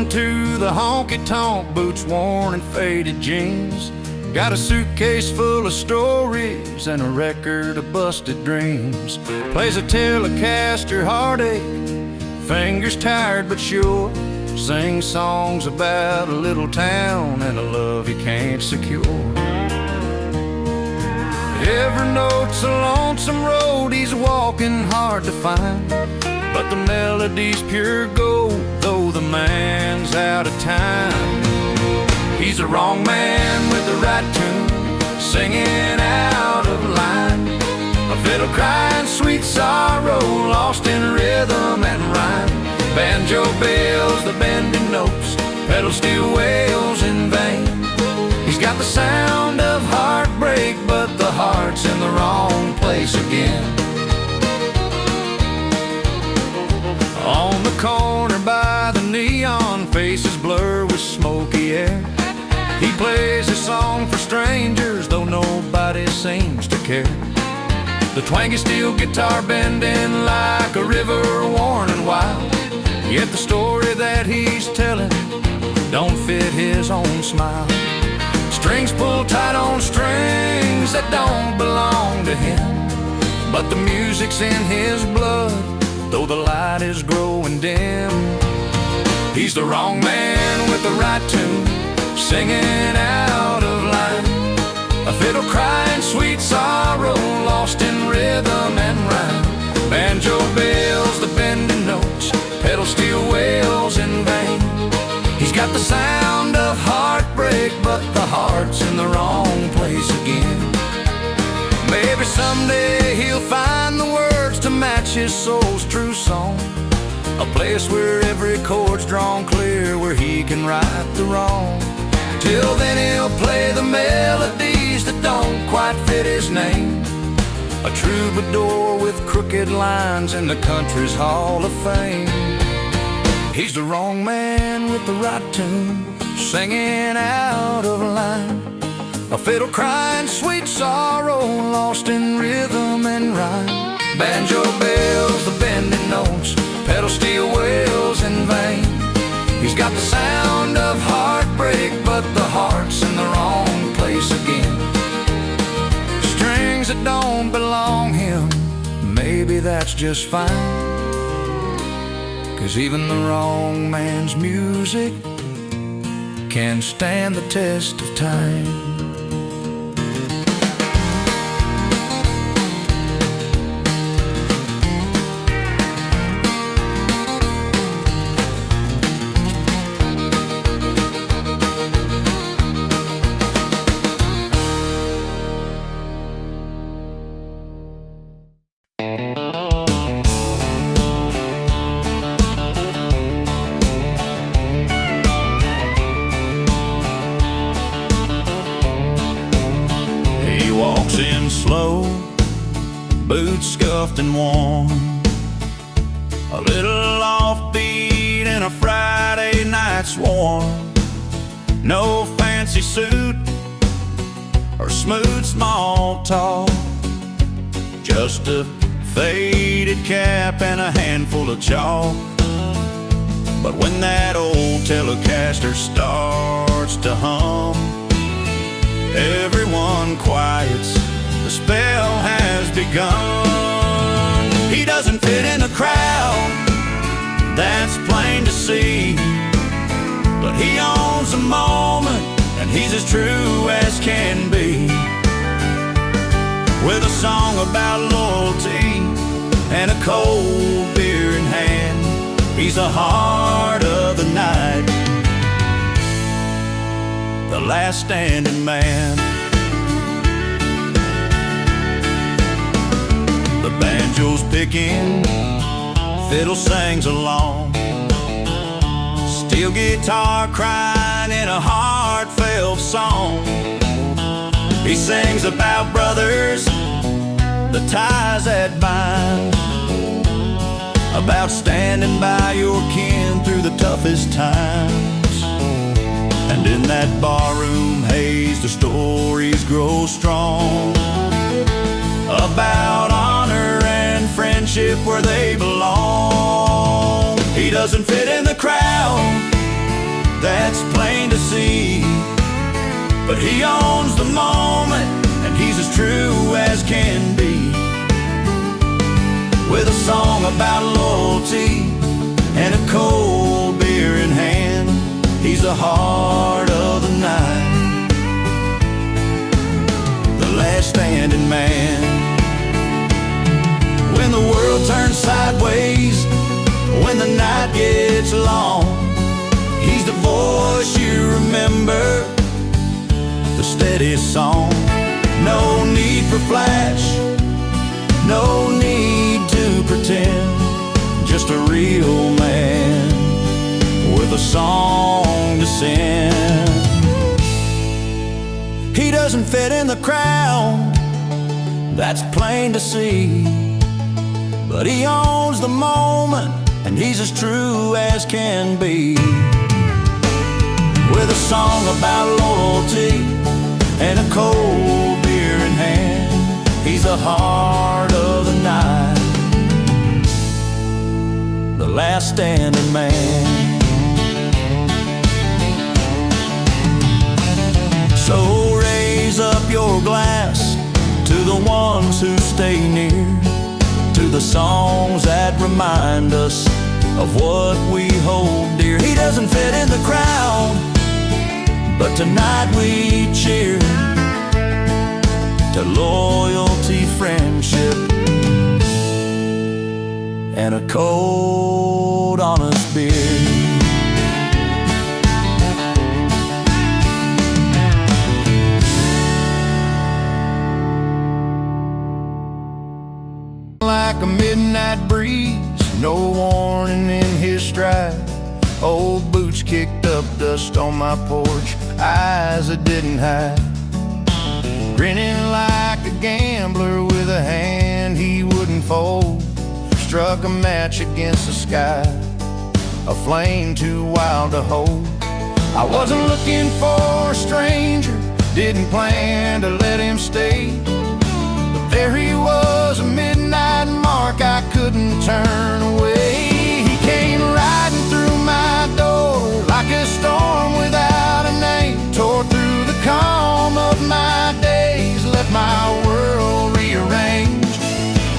into the honky-tonk, boots worn and faded jeans. Got a suitcase full of stories and a record of busted dreams. Plays a Telecaster heartache, fingers tired but sure. Sings songs about a little town and a love he can't secure. Every note's a lonesome road he's walking hard to find, but the melody's pure gold, though the man's out of time. He's the wrong man with the right tune, singing out of line. A fiddle crying sweet sorrow, lost in rhythm and rhyme. Banjo bells, the bending notes, pedal steel wails in vain. He's got the sound of heartbreak, but the heart's in the wrong place again. On the corner by the neon, faces blur with smoky air. He plays a song for strangers, though nobody seems to care. The twangy steel guitar bending like a river worn and wild, yet the story that he's telling don't fit his own smile. Strings pull tight on strings that don't belong to him, but the music's in his blood, though the light is growing dim. He's the wrong man with the right tune, singing out of line. A fiddle crying sweet sorrow, lost in rhythm and rhyme. Banjo bells, the bending notes, pedal steel wails in vain. He's got the sound of heartbreak, but the heart's in the wrong place again. Maybe someday he'll find the words to match his soul's true song, a place where every chord's drawn clear, where he can right the wrong. Till then he'll play the melodies that don't quite fit his name, a troubadour with crooked lines in the country's Hall of Fame. He's the wrong man with the right tune, singing out of line. A fiddle crying sweet sorrow, lost in rhythm and rhyme. Banjo bells, the bending notes, pedal steel wails in vain. He's got the sound of heartbreak, but the heart's in the wrong place again. Strings that don't belong him, maybe that's just fine, 'cause even the wrong man's music can stand the test of time. Walks in slow, boots scuffed and worn, a little offbeat in a Friday night swarm. No fancy suit or smooth small talk, just a faded cap and a handful of chalk. But when that old Telecaster starts to hum, everyone quiets, the spell has begun. He doesn't fit in the crowd, that's plain to see, but he owns the moment and he's as true as can be. With a song about loyalty and a cold beer in hand, he's the heart of the night, the last standing man. The banjo's picking, fiddle sings along, steel guitar crying in a heartfelt song. He sings about brothers, the ties that bind, about standing by your kin through the toughest times. And in that barroom haze, the stories grow strong, about honor and friendship where they belong. He doesn't fit in the crowd, that's plain to see. But he owns the moment, and he's as true as can be. With a song about loyalty and a cold beer in hand, he's the heart of the night, the last standing man. When the world turns sideways, when the night gets long, he's the voice you remember, the steady song. No need for flash, no need to pretend, just a real man with a song to send. He doesn't fit in the crowd, that's plain to see, but he owns the moment, and he's as true as can be. With a song about loyalty and a cold beer in hand, he's the heart of the night, the last standing man. So raise up your glass to the ones who stay near, to the songs that remind us of what we hold dear. He doesn't fit in the crowd, but tonight we cheer to loyalty, friendship, and a cold, honest beer. Like a midnight breeze, no warning in his stride. Old boots kicked up dust on my porch, eyes that didn't hide. Grinning like a gambler with a hand he wouldn't fold. Struck a match against the sky, a flame too wild to hold. I wasn't looking for a stranger, didn't plan to let him stay, but there he was, a midnight mark I couldn't turn away. He came riding through my door like a storm without a name, tore through the calm of my days, left my world rearranged.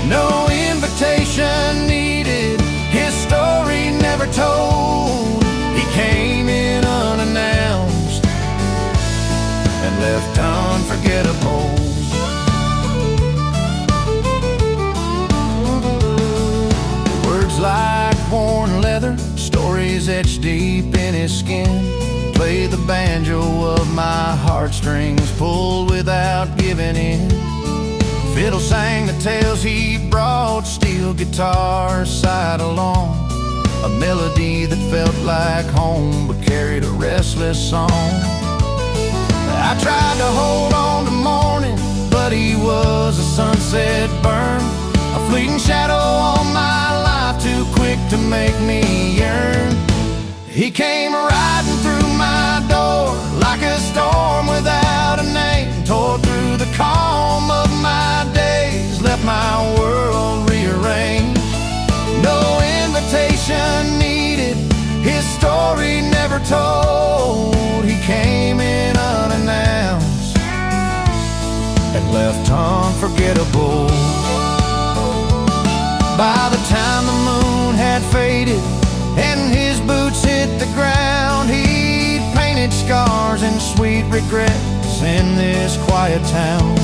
No invitation needed, his story never told. He came in unannounced and left unforgettable. Words like worn leather, stories etched deep in his skin, play the banjo of my heartstrings, pulled without giving in. Fiddle sang the tales he brought, steel guitar sighed along, a melody that felt like home but carried a restless song. I tried to hold on to morning, but he was a sunset burn, a fleeting shadow on my life, too quick to make me yearn. He came riding through my door like a storm without a name, tore through the calm of my days, left my world rearranged. No invitation needed, his story never told. He came in unannounced and left unforgettable. By the time the moon had faded and his boots hit the ground, he'd painted scars and sweet regrets in this quiet town.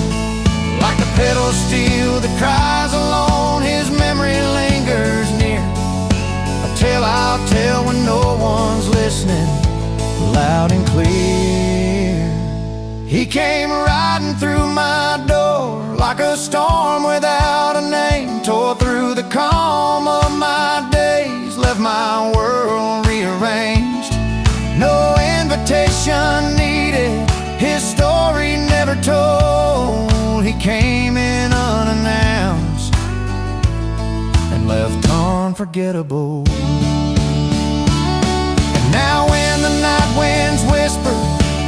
Like the pedal steel that cries alone, his memory lingers near, a tale I'll tell when no one's listening, loud and clear. He came riding through my door like a storm without a name, tore through the calm of my days, left my world rearranged. No invitation needed, his story never told. He came in unannounced and left unforgettable. And now when the night winds whisper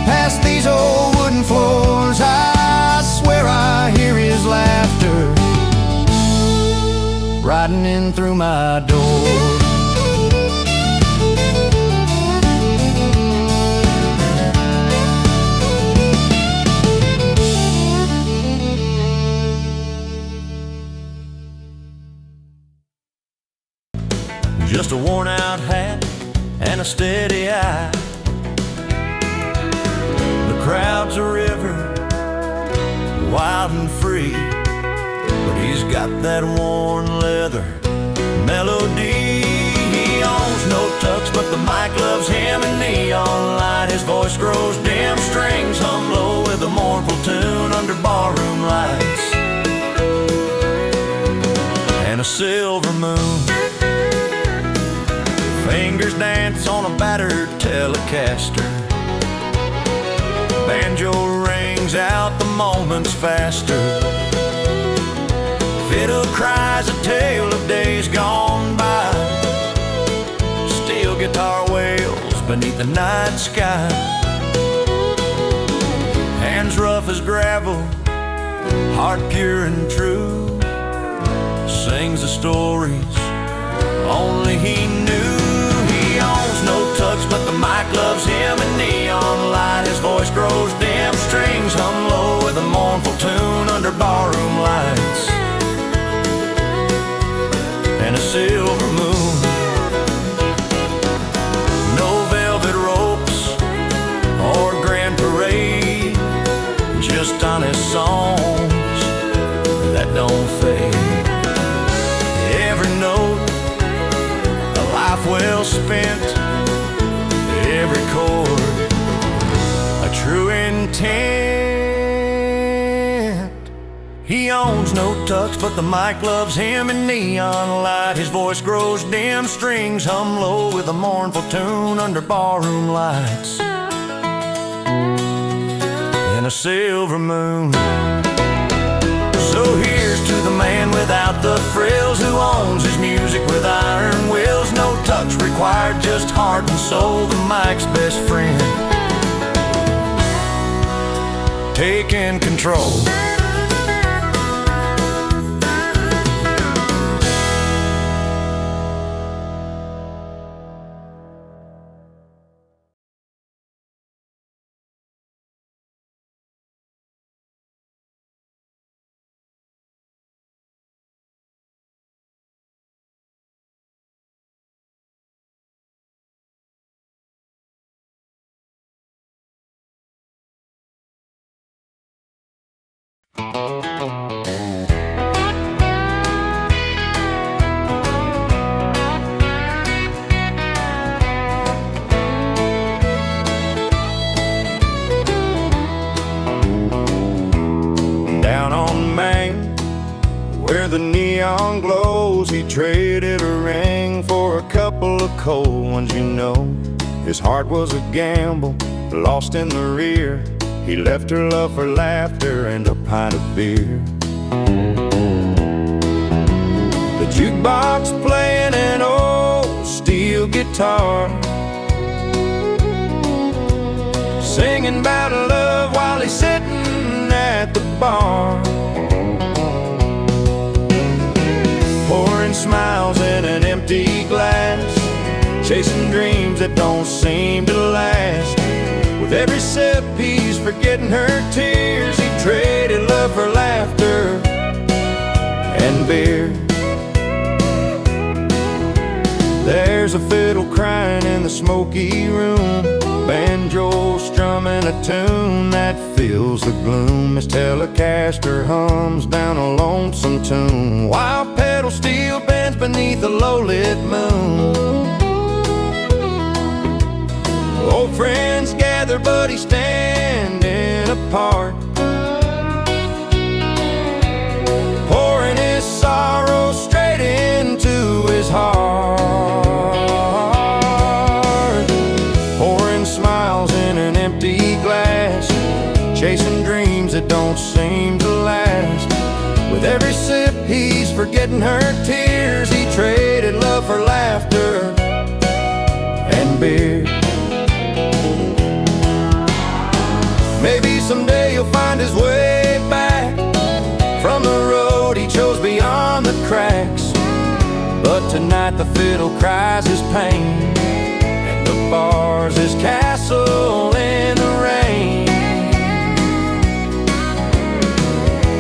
past these old wooden floors, I swear I hear his laughter riding in through my door. just a worn-out hat and a steady eye. The crowd's a river, wild and free, but he's got that worn leather melody. He owns no tux, but the mic loves him, and neon light, his voice grows dim. Strings hum low with a mournful tune under barroom lights and a silver moon. Fingers dance on a battered Telecaster. Banjo rings out the moments faster. Fiddle cries a tale of days gone by. Steel guitar wails beneath the night sky. Hands rough as gravel, heart pure and true, sings the stories only he knew. He owns no tux, but the mic loves him, and neon light, his voice grows dim. Strings hum low with a mournful tune under barroom lights and a silver moon. No velvet ropes or grand parade, just honest songs that don't fade. Every note, a life well spent. Every chord, a true intent. He owns no tux, but the mic loves him, and neon light, his voice grows dim. Strings hum low with a mournful tune under barroom lights and a silver moon. So here's to the man without the frills, who owns his music with iron wills. No touch required, just heart and soul, the mic's best friend, taking control. Down on Main, where the neon glows, he traded a ring for a couple of cold ones, you know. His heart was a gamble, lost in the rear. He left her love for laughter and a pint of beer. The jukebox playing an old steel guitar, singing about love while he's sitting at the bar, pouring smiles in an empty glass, chasing dreams that don't seem to last. With every sip he's forgetting her tears. He traded love for laughter and beer. There's a fiddle crying in the smoky room, banjo strumming a tune that fills the gloom. His Telecaster hums down a lonesome tune, while pedal steel bends beneath a low-lit moon. Old friends gather, but he's standing apart, pouring his sorrow straight into his heart, pouring smiles in an empty glass, chasing dreams that don't seem to last. With every sip he's forgetting her tears. He traded love for laughter and beer. Maybe someday he'll find his way back from the road he chose beyond the cracks, but tonight the fiddle cries his pain, and the bar's his castle in the rain,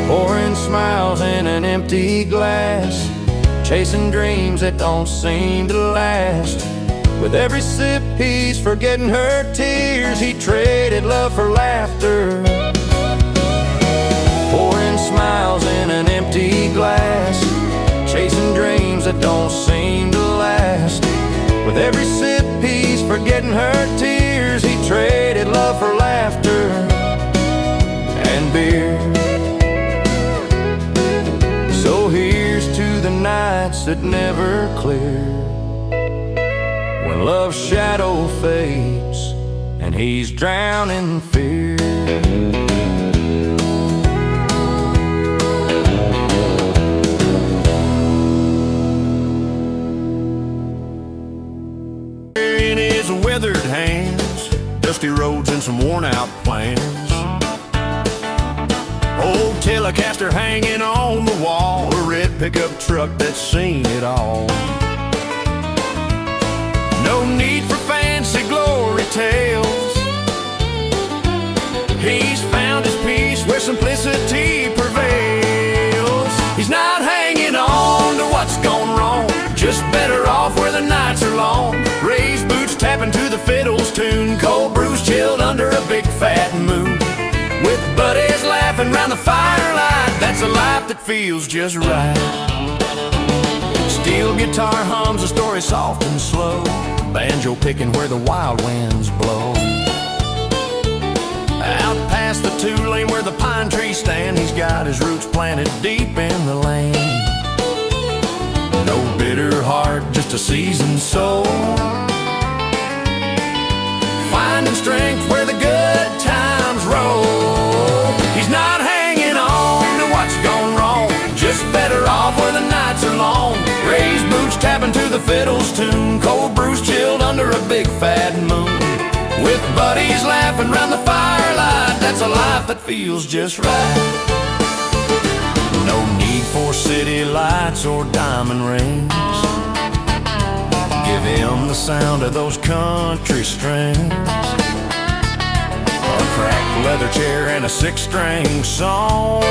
pouring smiles in an empty glass, chasing dreams that don't seem to last. With every sip he's forgetting her tears. He traded love for laughter, pouring smiles in an empty glass, chasing dreams that don't seem to last. With every sip he's forgetting her tears. He traded love for laughter and beer. So here's to the nights that never clear, when love's shadow fades and he's drowning in fear. In his withered hands, dusty roads and some worn-out plans. Old Telecaster hanging on the wall, a red pickup truck that's seen it all. No need for fancy glory tales. He's found his peace where simplicity prevails. He's not hanging on to what's gone wrong, just better off where the nights are long. Raised boots tapping to the fiddle's tune, cold brews chilled under a big fat moon. With buddies laughing round the firelight, that's a life that feels just right. Steel guitar hums a story soft and slow, banjo picking where the wild winds blow. Out past the two-lane where the pine trees stand, he's got his roots planted deep in the land. No bitter heart, just a seasoned soul, finding strength where the good times roll. He's not hanging on to what's gone wrong, just better off where the nights are long. Raised boots tapping to the fiddle's tune, cold brews chilled under a big fat moon. With buddies laughing round the firelight, that's a life that feels just right. No need for city lights or diamond rings, give him the sound of those country strings, a cracked leather chair and a six-string song.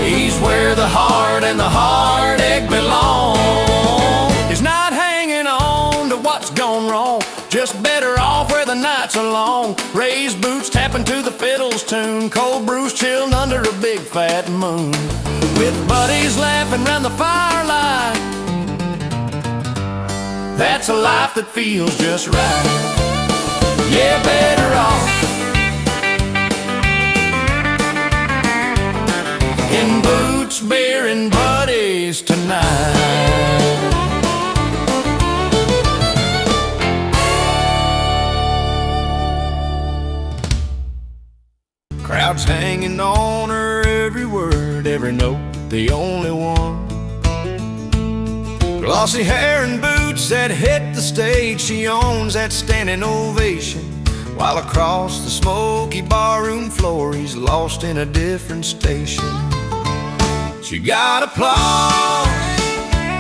He's where the heart and the heartache belong. He's not hanging on to what's gone wrong, just better off where the nights are long. Raised boots tapping to the fiddle's tune, cold brews chilled under a big fat moon. With buddies laughing round the firelight, that's a life that feels just right. Yeah, better off in boots, beer, and buddies tonight. Crowds hanging on her every word, every note, the only one. Glossy hair and boots that hit the stage, she owns that standing ovation. While across the smoky barroom floor, he's lost in a different station. She got applause,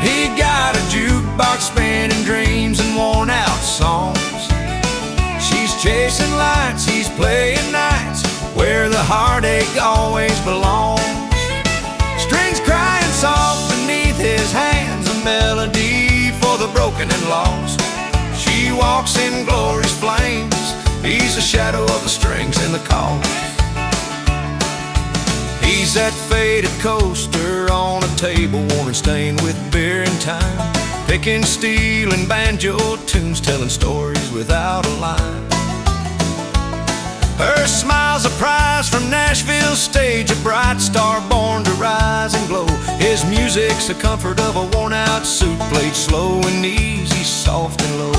he got a jukebox spinning dreams and worn out songs. She's chasing lights, he's playing nights, where the heartache always belongs. Strings crying soft beneath his hands, a melody for the broken and lost. She walks in glory's flames, he's the shadow of the strings and the cause. He's that faded coaster on a table, worn and stained with beer and time, picking steel and banjo tunes, telling stories without a line. Her smile's a prize from Nashville's stage, a bright star born to rise and glow. His music's the comfort of a worn-out suit, played slow and easy, soft and low.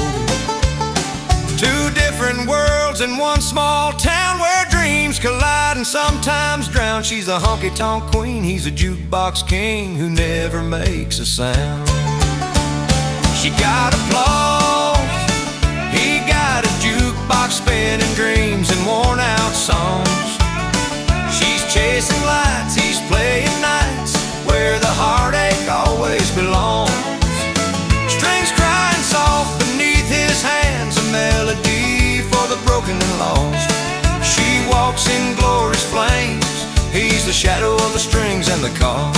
Two different worlds in one small town where dreams collide and sometimes drown. She's a honky-tonk queen, he's a jukebox king who never makes a sound. She got applause, he got a jukebox spinning dreams and worn-out songs. She's chasing lights, he's playing nights, where the heartache always belongs. Strings crying soft beneath his hands, a melody for the broken and lost. She walks in glory's flames, he's the shadow of the strings and the cause.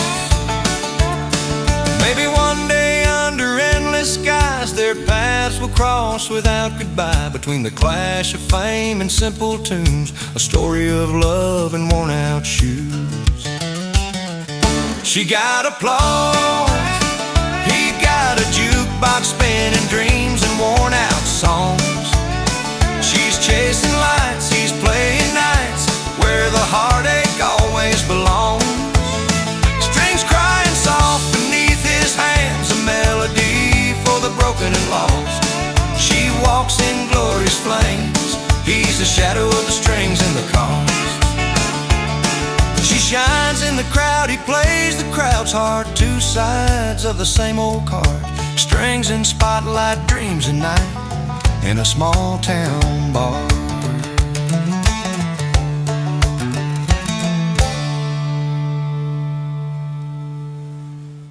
Maybe one day under endless skies their paths will cross without goodbye. Between the clash of fame and simple tunes, a story of love and worn out shoes. She got applause, he got a jukebox spinning dreams and worn out songs. She's chasing lights, he's playing nights, where the heartache always belongs. Strings crying soft beneath his hands, a melody for the broken and lost. She walks in glorious flames, he's the shadow of the strings and the cause. She shines in the crowd, he plays the crowd's heart, two sides of the same old card. Strings in spotlight, dreams at night, in a small town bar.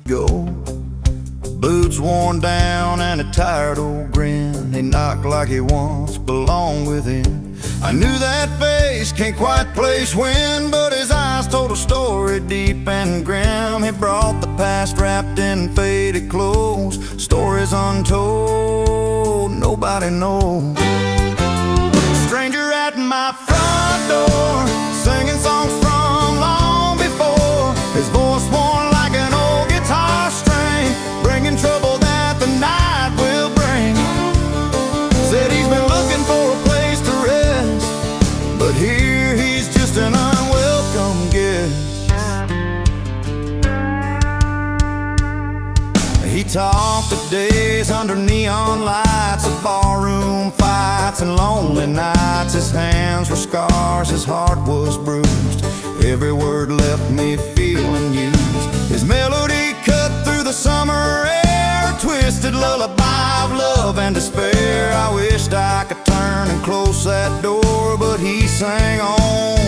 Go, boots worn down and a tired old grin. He knocked like he once belonged within. I knew that face can't quite place when, but his eyes told a story deep and grim. He brought the past wrapped in faded clothes, stories untold, nobody knows. Stranger at my front door, singing songs from long before. His voice worn like an old guitar string, bringing trouble that the night will bring. Said he's been looking for a place to rest, but here he's just an unwelcome guest. He talked of days under neon lights, of barroom fights and lonely nights. His hands were scars, his heart was bruised, every word left me feeling used. His melody cut through the summer air, a twisted lullaby of love and despair. I wished I could turn and close that door, but he sang on.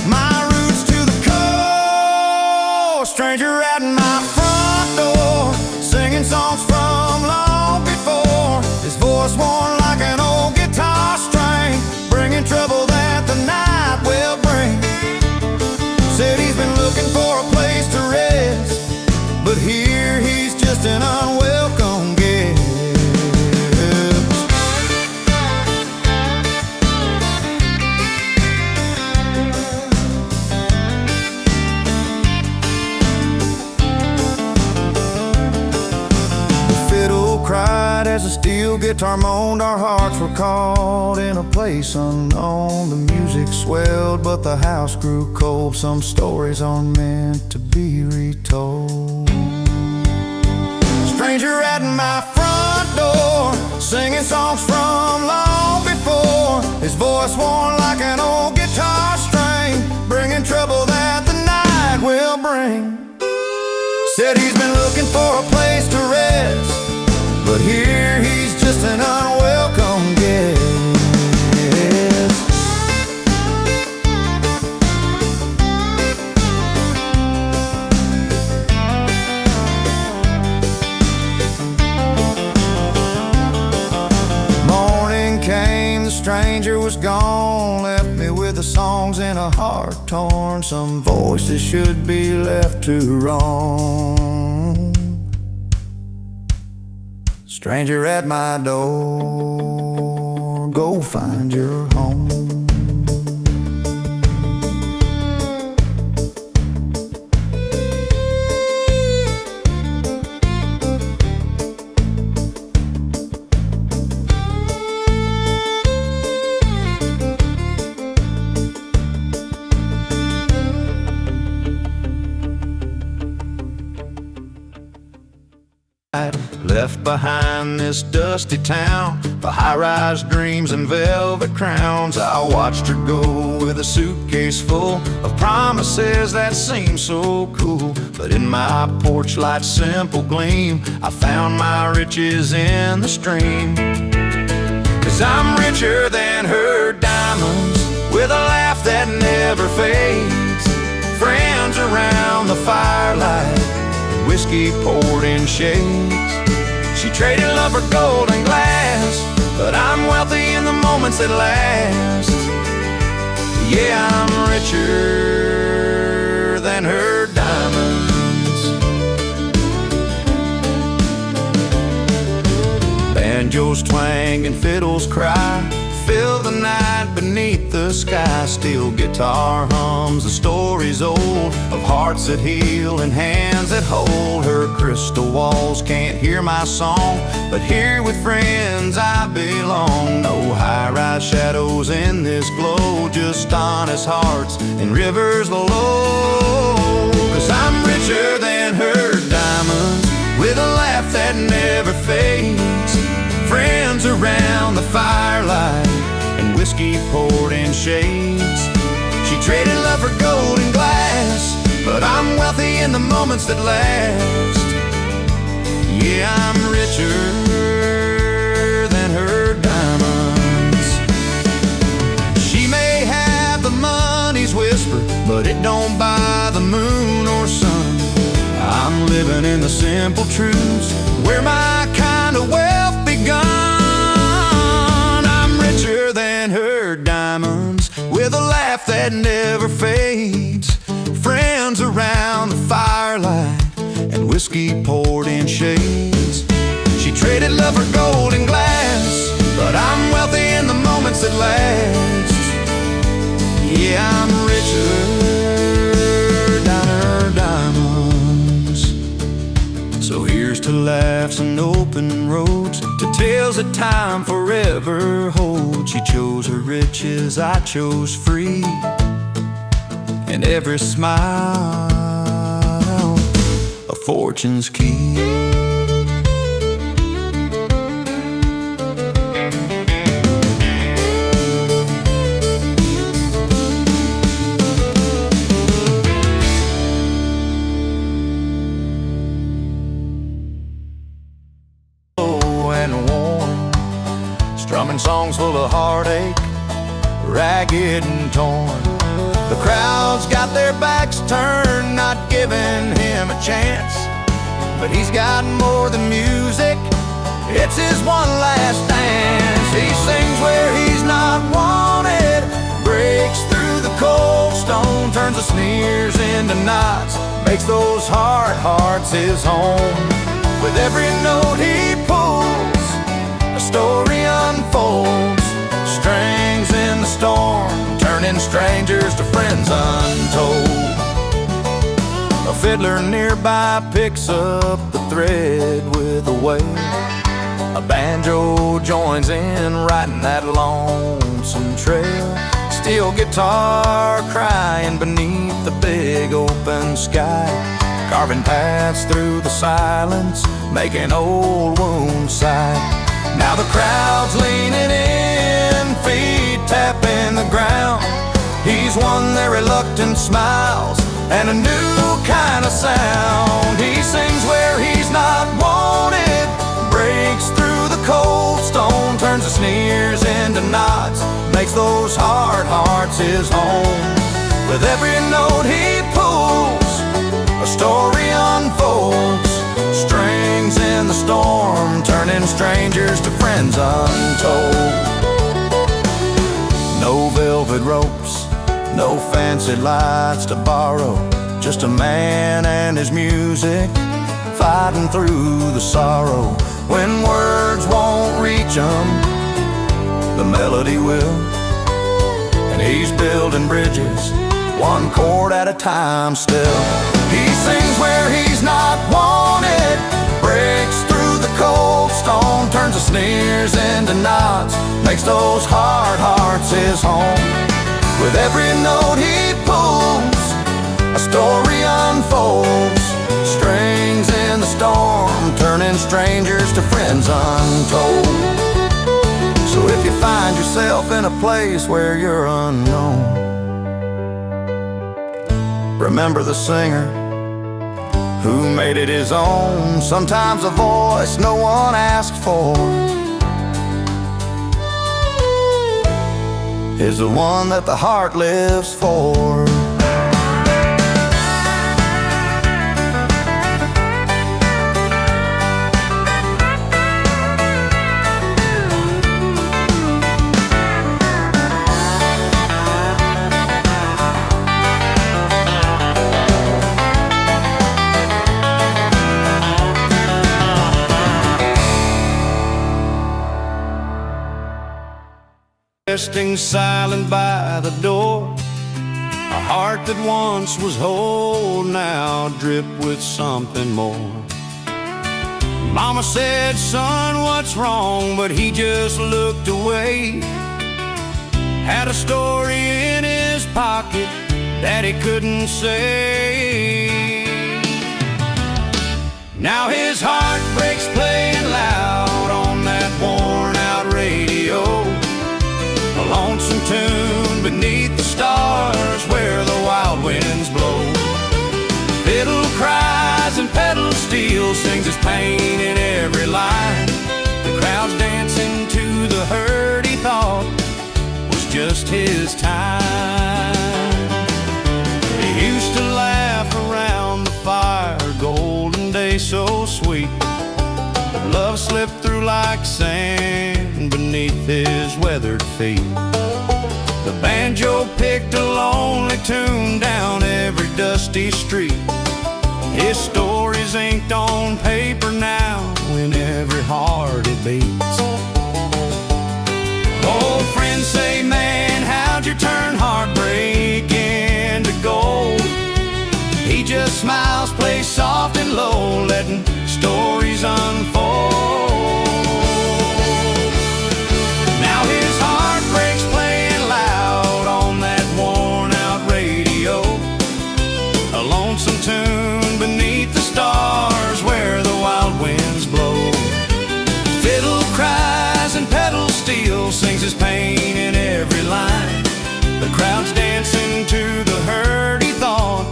My roots to the core, stranger at my front door, singing songs from long before. His voice worn like an old guitar string, bringing trouble that the night will bring. Said he's been looking for a place to rest, but here he's just an unwelcome guest. Cried as a steel guitar moaned, our hearts were caught in a place unknown. The music swelled, but the house grew cold. Some stories aren't meant to be retold. Stranger at my front door, singing songs from long before. His voice worn like an old guitar string, bringing trouble that the night will bring. Said he's been looking for a place to rest, but here he's just an unwelcome guest. Morning came, the stranger was gone, left me with the songs in a heart torn. Some voices should be left to wrong. Stranger at my door, go find your home. Left behind this dusty town for high-rise dreams and velvet crowns. I watched her go with a suitcase full of promises that seemed so cool. But in my porch light's simple gleam, I found my riches in the stream. 'Cause I'm richer than her diamonds, with a laugh that never fades. Friends around the firelight, whiskey poured in shades. She traded love for gold and glass, but I'm wealthy in the moments that last. Yeah, I'm richer than her diamonds. bells twang and fiddles cry, fill the night beneath the sky. Steel guitar hums the stories old of hearts that heal and hands that hold. Her crystal walls can't hear my song, but here with friends I belong. No high-rise shadows in this glow, just honest hearts and rivers below. 'Cause I'm richer than her diamonds, with a laugh that never fades. Friends around the firelight and whiskey poured in shades. She traded love for gold and glass, but I'm wealthy in the moments that last. Yeah, I'm richer than her diamonds. She may have the money's whisper, but it don't buy the moon or sun. I'm living in the simple truths where my kind of wealth begun. I'm richer than her diamonds, with a laugh that never fades. Friends around the firelight and whiskey poured in shades. She traded love for gold and glass, but I'm wealthy in the moments that last. Yeah, I'm richer than her diamonds. So here's to laughs and open roads, to tales that time forever holds. She chose her riches, I chose free, and every smile a fortune's key. Strumming songs full of heartache, ragged and torn. The crowd's got their backs turned, not giving him a chance. But he's got more than music, it's his one last dance. He sings where he's not wanted, breaks through the cold stone, turns the sneers into knots, makes those hard hearts his home. With every note he pulls, a story unfolds, strings in the storm, turning strangers to friends untold. A fiddler nearby picks up the thread with a wail. A banjo joins in, writing that lonesome trail. Steel guitar crying beneath the big open sky, carving paths through the silence, making old wounds sigh. Now the crowd's leaning in, feet tapping the ground. He's won their reluctant smiles and a new kind of sound. He sings where he's not wanted, breaks through the cold stone, turns the sneers into knots, makes those hard hearts his home. With every note he pulls, a story unfolds, strings in the storm, turning strangers to friends untold. No velvet ropes, no fancy lights to borrow, just a man and his music, fighting through the sorrow. When words won't reach him, the melody will, and he's building bridges, one chord at a time still. He sings where he's not wanted, breaks through the cold stone, turns the sneers into knots, makes those hard hearts his home. With every note he pulls, a story unfolds, strings in the storm, turning strangers to friends untold. So if you find yourself in a place where you're unknown, remember the singer who made it his own. Sometimes a voice no one asked for is the one that the heart lives for. resting silent by the door. A heart that once was whole now dripped with something more. Mama said, son, what's wrong? But he just looked away. Had a story in his pocket that he couldn't say. Now his heartbreak's playing loud on that worn-out radio, a lonesome tune beneath the stars where the wild winds blow. Fiddle cries and pedal steel sings his pain in every line. The crowd's dancing to the hurt he thought was just his time. He used to laugh around the fire, golden days so sweet, but love slipped through like sand beneath his weathered feet. The banjo picked a lonely tune down every dusty street. His story's inked on paper now in every heart it beats. Old friends say, man, how'd you turn heartbreak into gold? He just smiles, plays soft and low, letting stories unfold. Now his heartbreak's playing loud on that worn-out radio, a lonesome tune beneath the stars where the wild winds blow. Fiddle cries and pedal steel sings his pain in every line. The crowd's dancing to the hurt he thought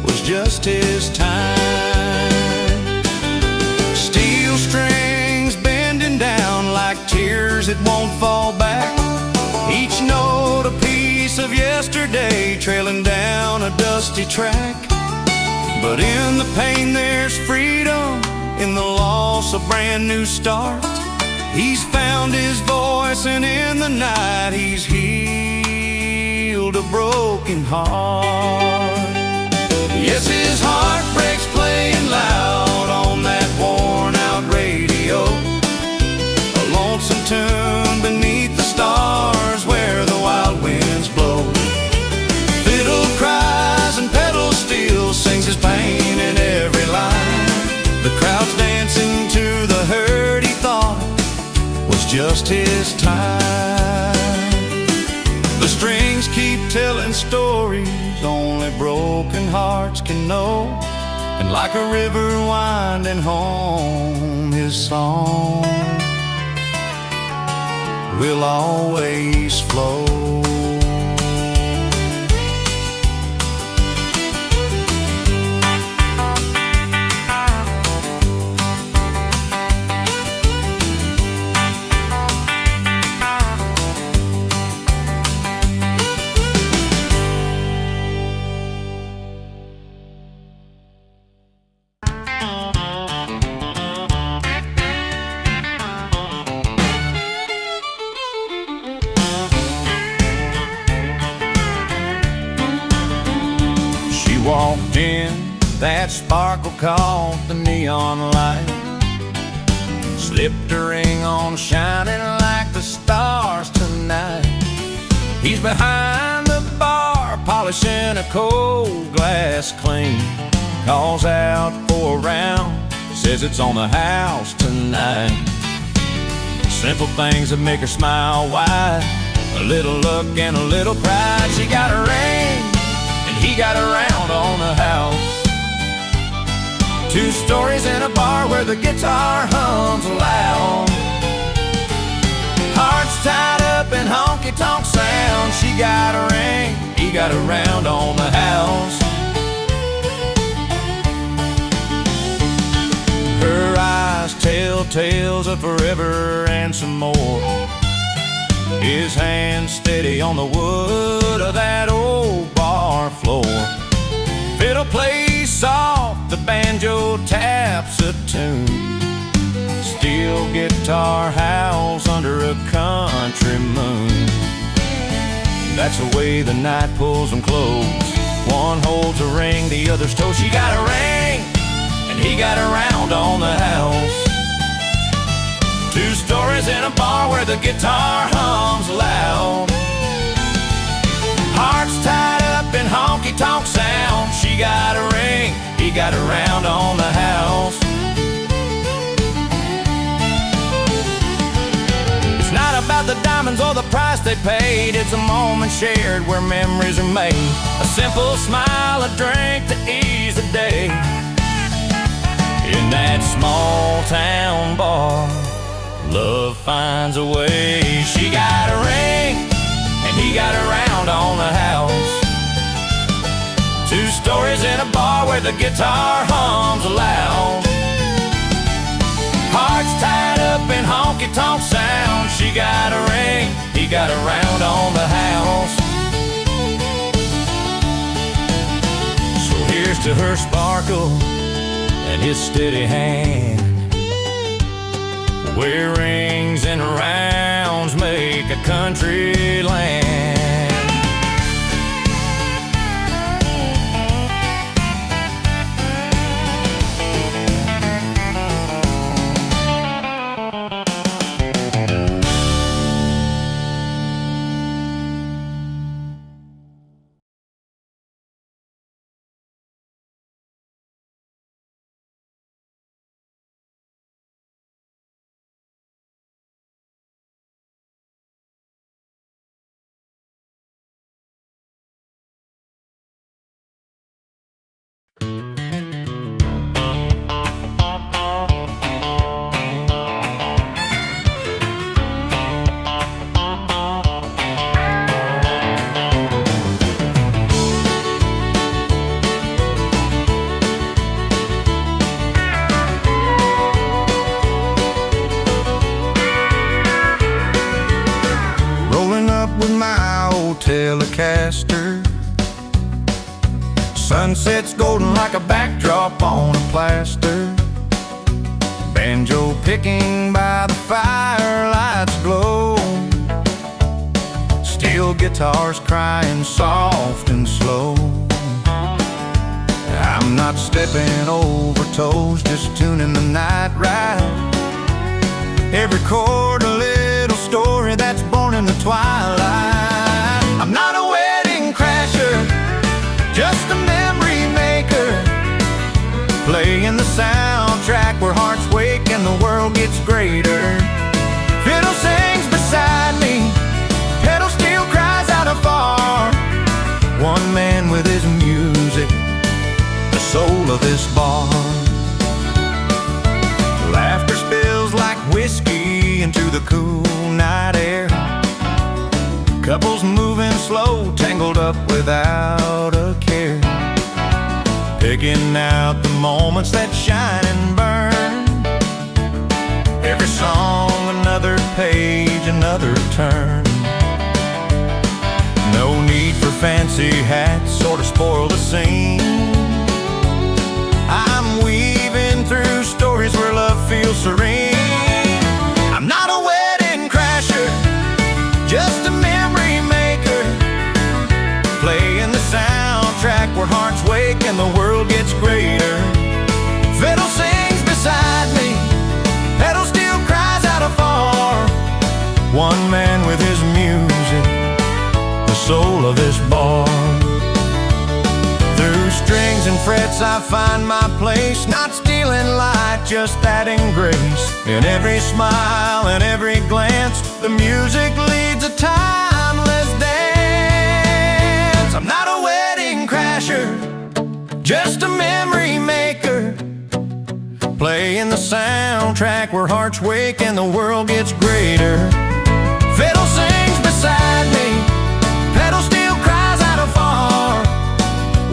was just his time. Steel strings bending down like tears that won't fall back, each note a piece of yesterday trailing down a dusty track. But in the pain there's freedom, in the loss a brand new start. He's found his voice and in the night he's healed a broken heart. Yes, his heartbreak's playing loud on that worn-out radio, a lonesome tune beneath the stars where the wild winds blow. Fiddle cries and pedal steel sings his pain in every line. The crowd's dancing to the hurt he thought was just his time. The strings keep telling stories only broken hearts can know, and like a river winding home, his song will always flow. Walked in, that sparkle caught the neon light, slipped a ring on, shining like the stars tonight. He's behind the bar, polishing a cold glass clean, calls out for a round, says it's on the house tonight. Simple things that make her smile wide, a little luck and a little pride. She got a ring, he got around on the house. 2 stories in a bar where the guitar hums loud. Hearts tied up in honky-tonk sound. She got a ring, he got around on the house. Her eyes tell tales of forever and some more. His hand steady on the wood of that old bar floor. Fiddle plays soft, the banjo taps a tune. Steel guitar howls under a country moon. That's the way the night pulls them close. One holds a ring, the other's toe. She got a ring, and he got around on the house. Two stories in a bar where the guitar hums loud. Hearts tied up in honky-tonk sound. She got a ring, he got a round on the house. It's not about the diamonds or the price they paid. It's a moment shared where memories are made. A simple smile, a drink to ease the day. In that small town bar, love finds a way. She got a ring, and he got a round on the house. Two stories in a bar where the guitar hums loud. Hearts tied up in honky-tonk sound. She got a ring, he got a round on the house. So here's to her sparkle and his steady hand, where rings and rounds make a country land. With my old Telecaster, sunset's golden like a backdrop on a plaster. Banjo picking by the firelights glow. Steel guitars crying soft and slow. I'm not stepping over toes, just tuning the night right. Every chord a little story that's born in the twilight. I'm not a wedding crasher, just a memory maker, playing the soundtrack where hearts wake and the world gets greater. Fiddle sings beside me, pedal steel cries out afar. One man with his music, the soul of this bar. Laughter spills like whiskey into the cool night air. Couples moving slow, tangled up without a care. Picking out the moments that shine and burn. Every song, another page, another turn. No need for fancy hats or to spoil the scene. I'm weaving through stories where love feels serene. I'm not a wedding crasher, just a memory maker, playing the soundtrack where hearts wake and the world gets greater. Fiddle sings beside me, pedal steel cries out afar. One man with his music, the soul of this bar. Through strings and frets I find my place, not stealing light, just adding grace. In every smile and every glance, the music leads a timeless dance. I'm not a wedding crasher, just a memory maker, playing the soundtrack where hearts wake and the world gets greater. Fiddle sings beside me, pedal steel cries out afar.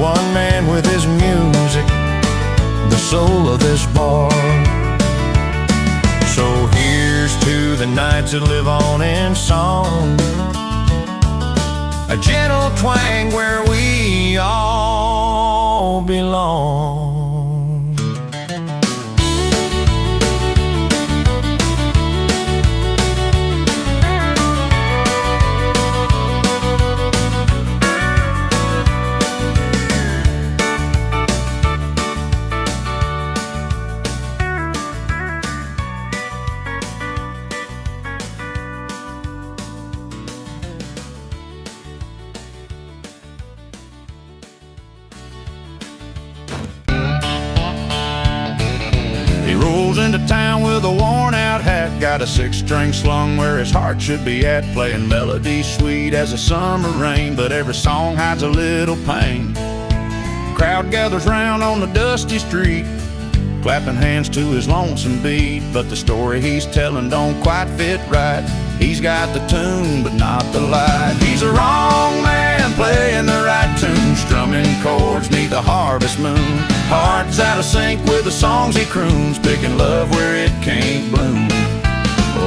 One man with his music, the soul of this bar. So here's to the nights that live on in song, a gentle twang where we all belong. Strolls into town with a worn-out hat, got a six-string slung where his heart should be at, playing melodies sweet as a summer rain, but every song hides a little pain. Crowd gathers round on the dusty street, clapping hands to his lonesome beat, but the story he's telling don't quite fit right. He's got the tune, but not the light. He's a wrong man playing the right tune, strumming chords neath the harvest moon. Heart's out of sync with the songs he croons, picking love where it can't bloom.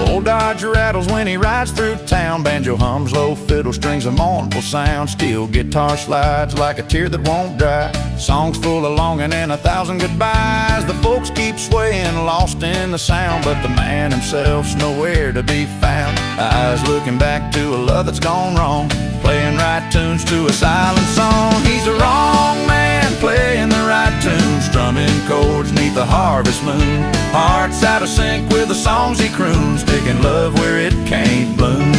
Old Dodge rattles when he rides through town, banjo hums low, fiddle strings a mournful sound, steel guitar slides like a tear that won't dry. Songs full of longing and 1,000 goodbyes. The folks keep swaying, lost in the sound, but the man himself's nowhere to be found. Eyes looking back to a love that's gone wrong, playing right tunes to a silent song. He's a wrong man playing the right tune, strumming chords neath the harvest moon. Heart's out of sync with the songs he croons, picking love where it can't bloom.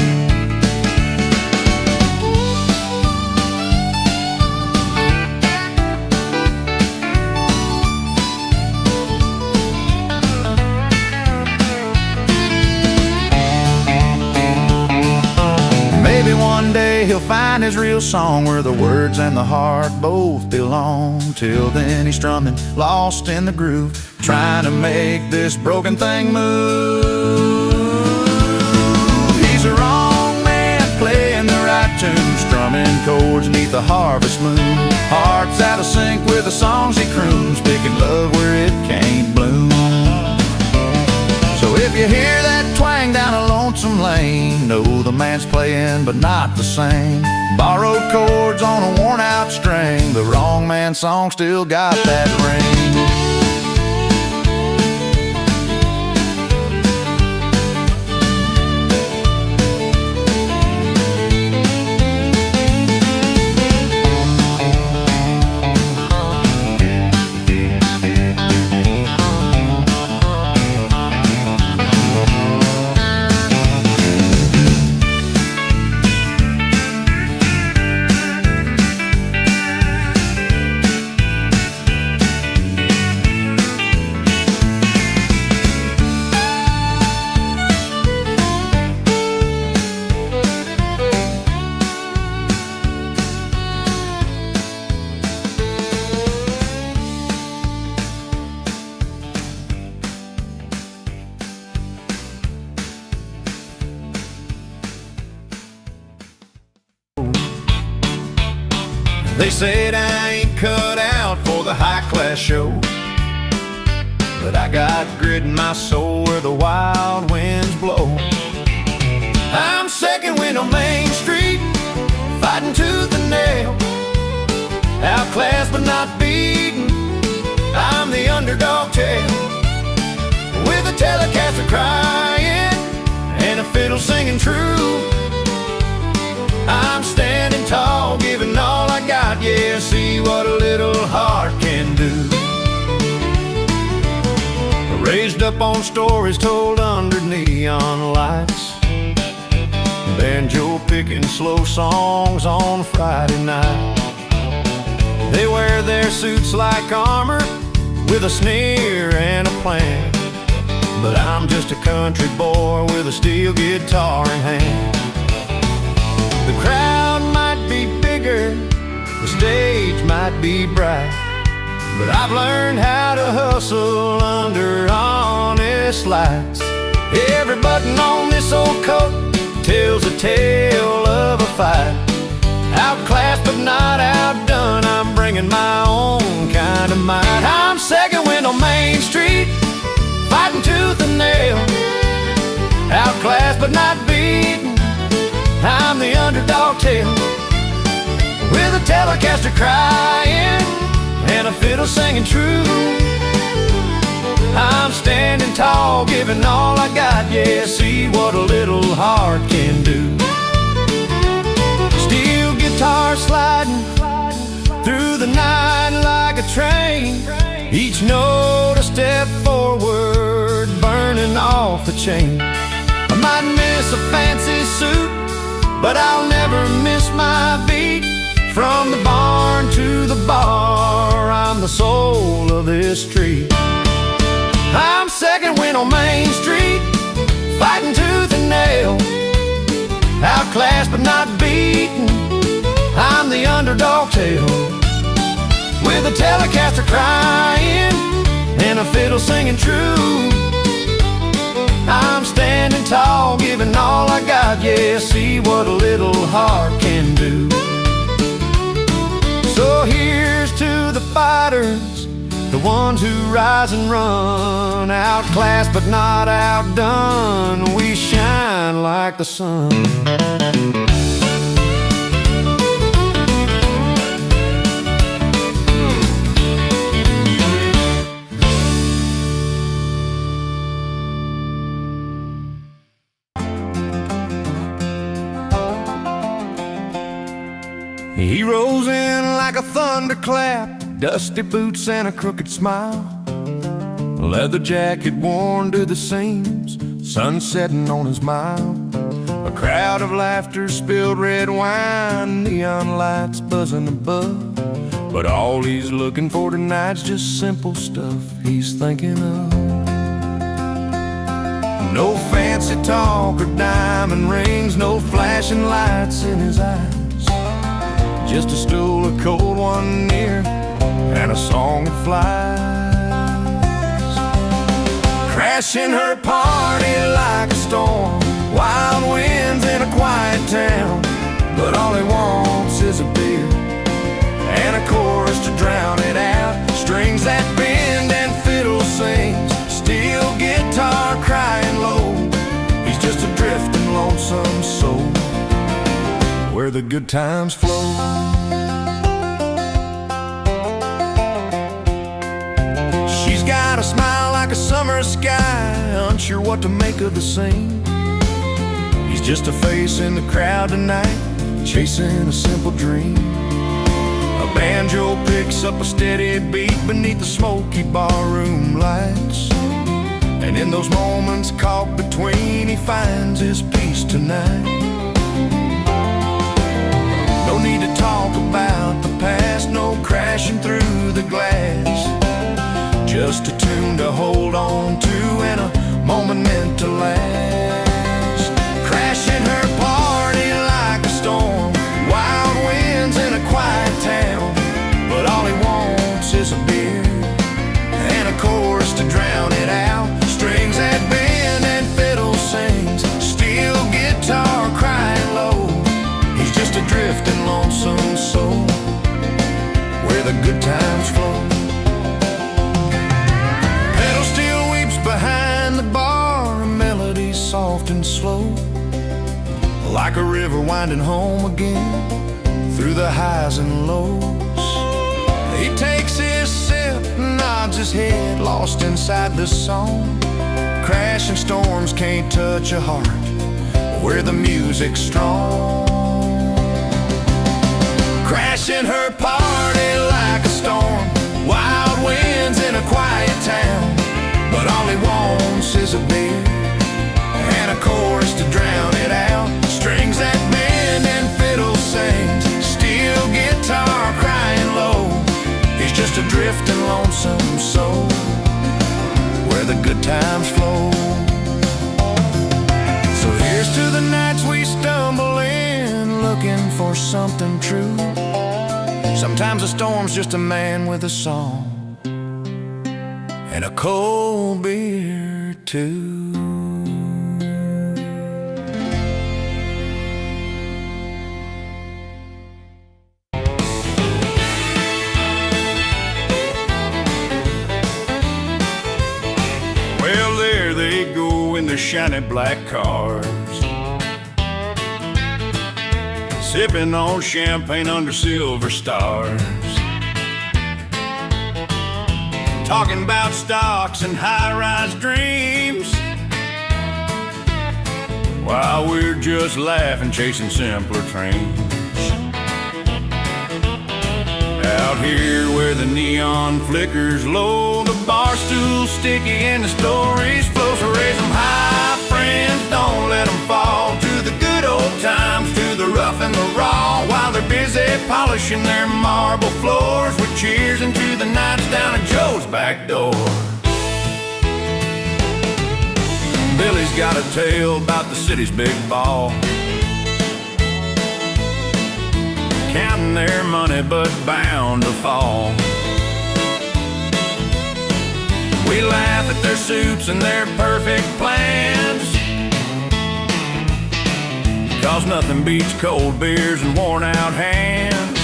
Maybe one day he'll find his real song where the words and the heart both belong. Till then he's strumming, lost in the groove, trying to make this broken thing move. He's a wrong man playing the right tune, strumming chords neath the harvest moon. Heart's out of sync with the songs he croons, picking love where it can't bloom. So if you hear that twang down a lonesome lane, know the man's playing but not the same. Borrowed chords on a worn out string, the wrong man's song still got that ring. They said I ain't cut out for the high-class show, but I got grit in my soul where the wild winds blow. I'm second wind on Main Street, fighting tooth and nail, outclassed but not beaten. I'm the underdog tail, with a Telecaster crying and a fiddle singing true. I'm standing tall, giving all I got, yeah, see what a little heart can do. Raised up on stories told under neon lights, banjo picking slow songs on Friday night. They wear their suits like armor with a sneer and a plan, but I'm just a country boy with a steel guitar in hand. The crowd might be bigger, the stage might be bright, but I've learned how to hustle under honest lights. Every button on this old coat tells a tale of a fight. Outclassed but not outdone, I'm bringing my own kind of might. I'm second wind on Main Street, fighting tooth and nail, outclassed but not beaten. I'm the underdog tail, with a Telecaster crying and a fiddle singing true. I'm standing tall, giving all I got, yeah, see what a little heart can do. Steel guitar sliding through the night like a train, each note a step forward, burning off the chain. I might miss a fancy suit, but I'll never miss my beat. From the barn to the bar, I'm the soul of this street. I'm second on Main Street, fighting tooth and nail, outclassed but not beaten. I'm the underdog tale, with a Telecaster crying and a fiddle singing true. I'm standing tall, giving all I got, yeah, see what a little heart can do. So here's to the fighters, the ones who rise and run, outclassed but not outdone. We shine like the sun. He rolls in like a thunderclap, dusty boots and a crooked smile, leather jacket worn to the seams, sun setting on his mile. A crowd of laughter, spilled red wine, neon lights buzzing above. But all he's looking for tonight's just simple stuff he's thinking of. No fancy talk or diamond rings, no flashing lights in his eyes, just a stool, a cold one near, and a song that flies. Crashing her party like a storm, wild winds in a quiet town. But all he wants is a beer and a chorus to drown it out. Strings that bend and fiddle sings, steel guitar crying low. He's just a drifting lonesome soul, where the good times flow. She's got a smile like a summer sky, unsure what to make of the scene. He's just a face in the crowd tonight, chasing a simple dream. A banjo picks up a steady beat beneath the smoky barroom lights, and in those moments caught between, he finds his peace tonight. No need to talk about the past, no crashing through the glass, just a tune to hold on to and a moment meant to last. Crashing her party like a storm, wild winds in a quiet town. But all he wants is a beer and a chorus to drown it out. Strings that bend and fiddle sings, steel guitar crying low. He's just a drifting lonesome soul, where the good times flow. Pedal still weeps behind the bar, melodies soft and slow, like a river winding home again through the highs and lows. He takes his sip, nods his head, lost inside the song. Crashing storms can't touch a heart where the music's strong. Crashing her party like a storm, wild winds in a quiet town. But all he wants is a beer and a chorus to drown it out. Strings that bend and fiddle sings, steel guitar crying low. He's just a drifting lonesome soul, where the good times flow. So here's to the nights we stumble in, looking for something true. Sometimes a storm's just a man with a song and a cold beer too. Well, there they go in their shiny black cars, sipping on champagne under silver stars, talking about stocks and high-rise dreams, while we're just laughing, chasing simpler dreams. Out here where the neon flickers low, the bar stool's sticky and the stories flow. So raise them high, friends, don't let them fall, to the good old times, to the rough and the raw, while they're busy polishing their marble floors, with cheers into the nights down at Joe's back door. got a tale about the city's big ball, counting their money but bound to fall. We laugh at their suits and their perfect plans, 'cause nothing beats cold beers and worn out hands.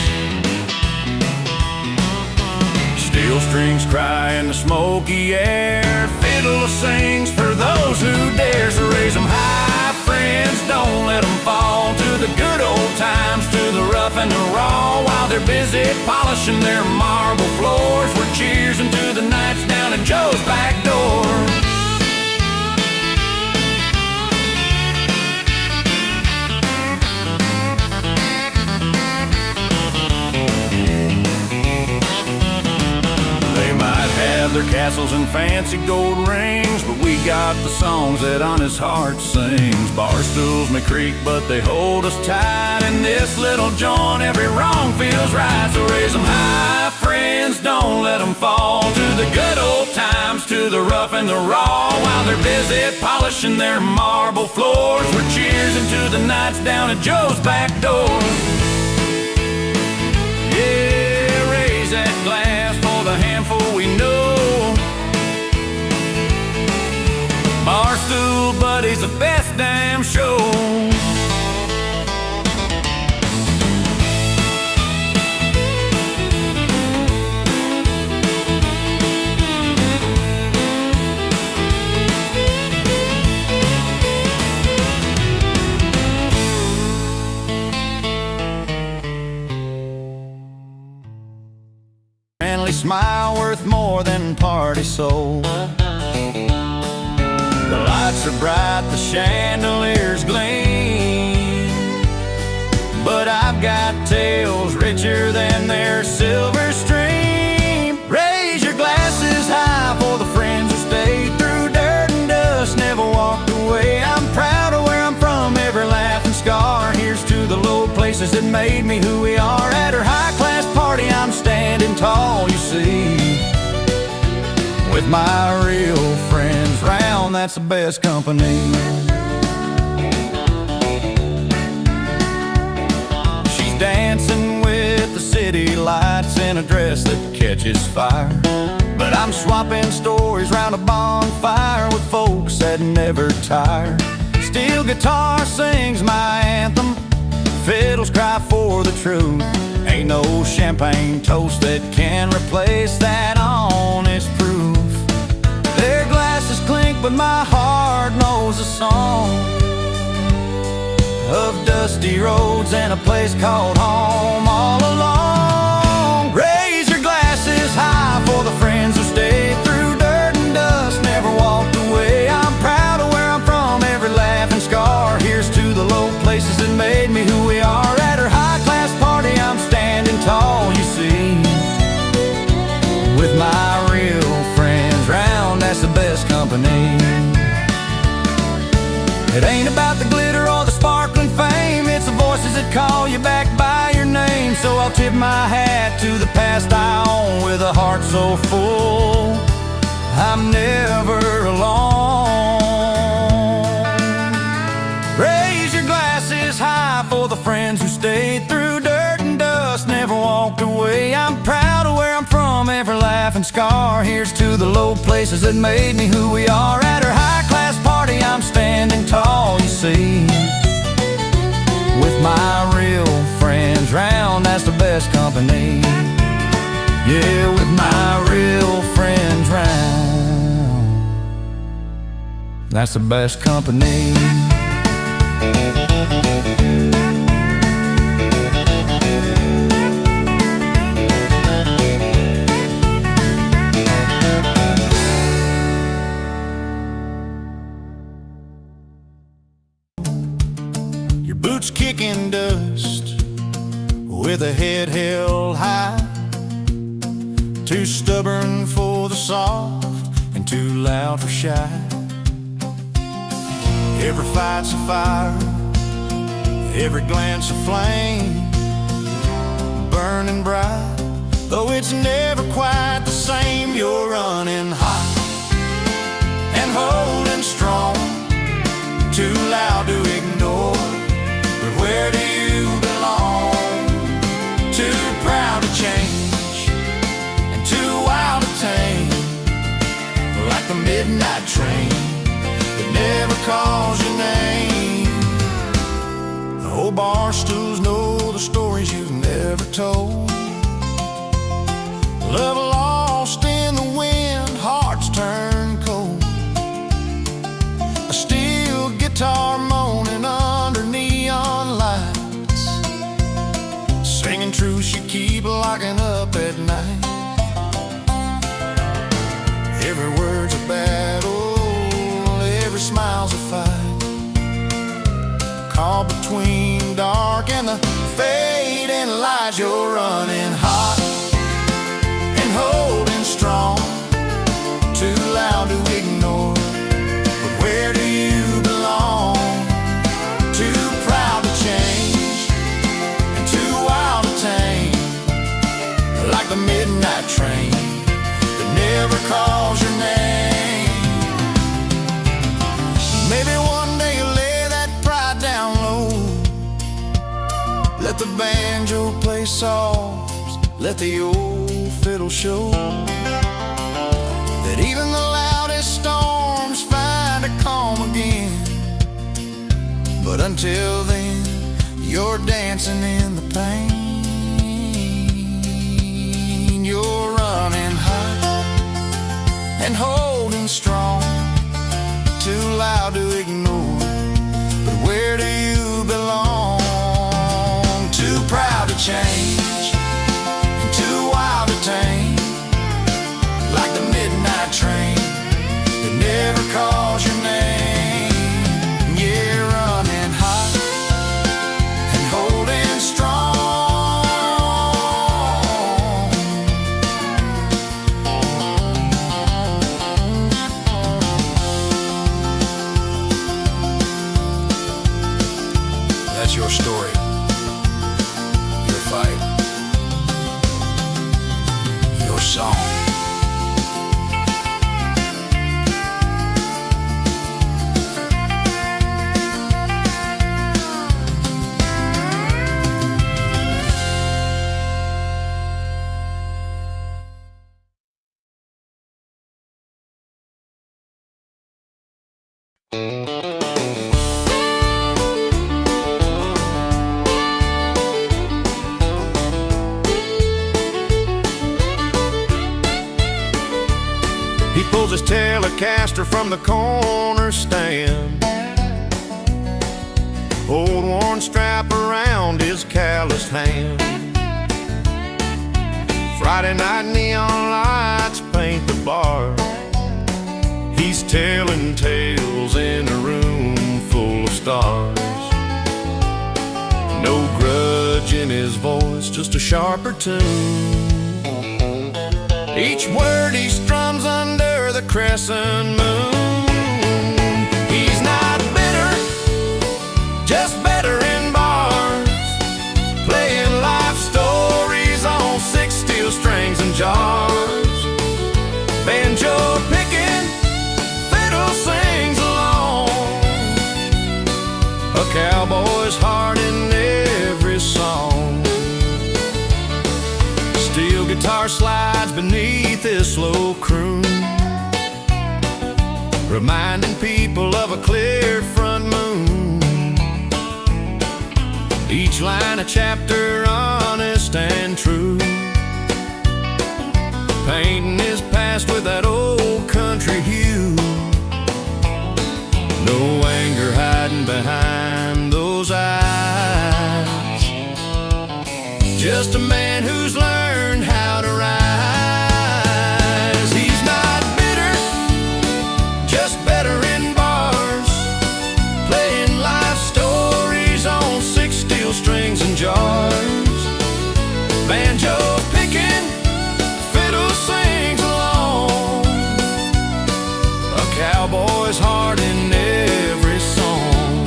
Steel strings cry in the smoky air, fiddle sings for those who dare. So raise them high, friends, don't let them fall, to the good old times, to the rough and the raw. While they're busy polishing their marble floors, we're cheersing to the nights down at Joe's back door. Their castles and fancy gold rings, but we got the songs that honest heart sings. Bar stools may creak, but they hold us tight. In this little joint, every wrong feels right. So raise them high, friends, don't let them fall, to the good old times, to the rough and the raw. While they're busy polishing their marble floors, we're cheersing to the nights down at Joe's back door. Yeah, raise that glass for the handful we know. Barstool Buddies, the best damn show. Friendly smile worth more than party soul. The lights are bright, the chandeliers gleam, but I've got tales richer than their silver stream. Raise your glasses high for the friends who stayed through dirt and dust, never walked away. I'm proud of where I'm from, every laugh and scar. Here's to the low places that made me who we are. At her high-class party, I'm standing tall, you see, with my real friends round, that's the best company. She's dancing with the city lights in a dress that catches fire, but I'm swapping stories round a bonfire with folks that never tire. Steel guitar sings my anthem, fiddles cry for the truth. Ain't no champagne toast that can replace that honest proof. Their glasses clink, but my heart knows a song of dusty roads and a place called home all along. Raise your glasses high for the friends who stayed through dirt and dust, never walked away. I'm proud of where I'm from, every laugh and scar. Here's to the low places that made me who we are. At her high-class party, I'm standing tall, you see, with my real friends round, that's the best company. It ain't about the glitter or the sparkling fame, it's the voices that call you back by your name. So I'll tip my hat to the past I own, with a heart so full I'm never alone. Raise your glasses high for the friends who stayed through dirt and dust, never walked away. I'm proud of where I'm from, every laugh and scar. Here's to the low places that made me who we are. At her high-class party, I'm standing tall, you see, with my real friends round, that's the best company. Yeah, with my real friends round, that's the best company. Boots kicking dust with a head held high, too stubborn for the soft and too loud for shy. Every fight's a fire, every glance a flame, burning bright, though it's never quite the same. You're running hot and holding strong, calls your name. Old bar stools know the stories you've never told. Love lost in the wind, hearts turn cold. A steel guitar moaning under neon lights, singing truths you keep locking up at night. Every word's a battle, every smile's a fight, caught between dark and the fading lights. You're running hot and holding strong, too loud to ignore, but where do you belong? Too proud to change and too wild to tame, like the midnight train that never calls your name. Maybe one day you'll lay that pride down low, let the banjo play soft, let the old fiddle show that even the loudest storms find a calm again. But until then, you're dancing in the pain. You're running hot and holding strong, too loud to ignore, but where do you belong? Too proud to change and too wild to tame, like the midnight train that never calls your name. Yeah, running hot and holding strong. That's your story, your fight, your song. He pulls his Telecaster from the corner stand, old worn strap around his calloused hand. Friday night neon lights paint the bar. He's telling tales in a room full of stars. No grudge in his voice, just a sharper tune. Each word he strums under the crescent moon. He's not bitter, just better in bars, playing life stories on 6 steel strings and jars. Banjo picking, fiddle sings along, a cowboy's heart in every song. Steel guitar slides beneath his slow croon, reminding people of a clear front moon. Each line a chapter honest and true, painting his past with that old country hue. No anger hiding behind those eyes, just a man who's learned how to rise. He's not bitter, just better in bars, playing life stories on 6 steel strings and jars. Banjo picking, fiddle sings along, a cowboy's heart in every song.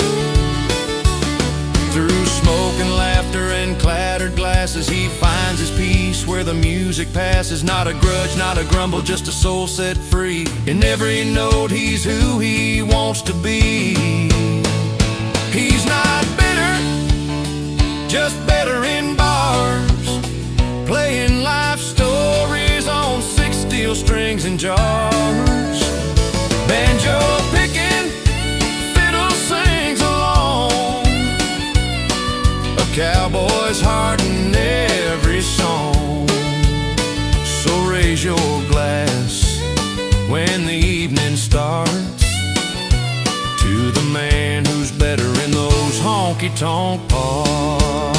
Through smoke and laughter and clattered glasses, he finds his peace where the music passes. Not a grudge, not a grumble, just a soul set free. In every note he's who he wants to be. He's not bitter, just better in bars, playing life stories on 6 steel strings and jars. Banjo picking, hearts to the man who's better in those honky-tonk parts.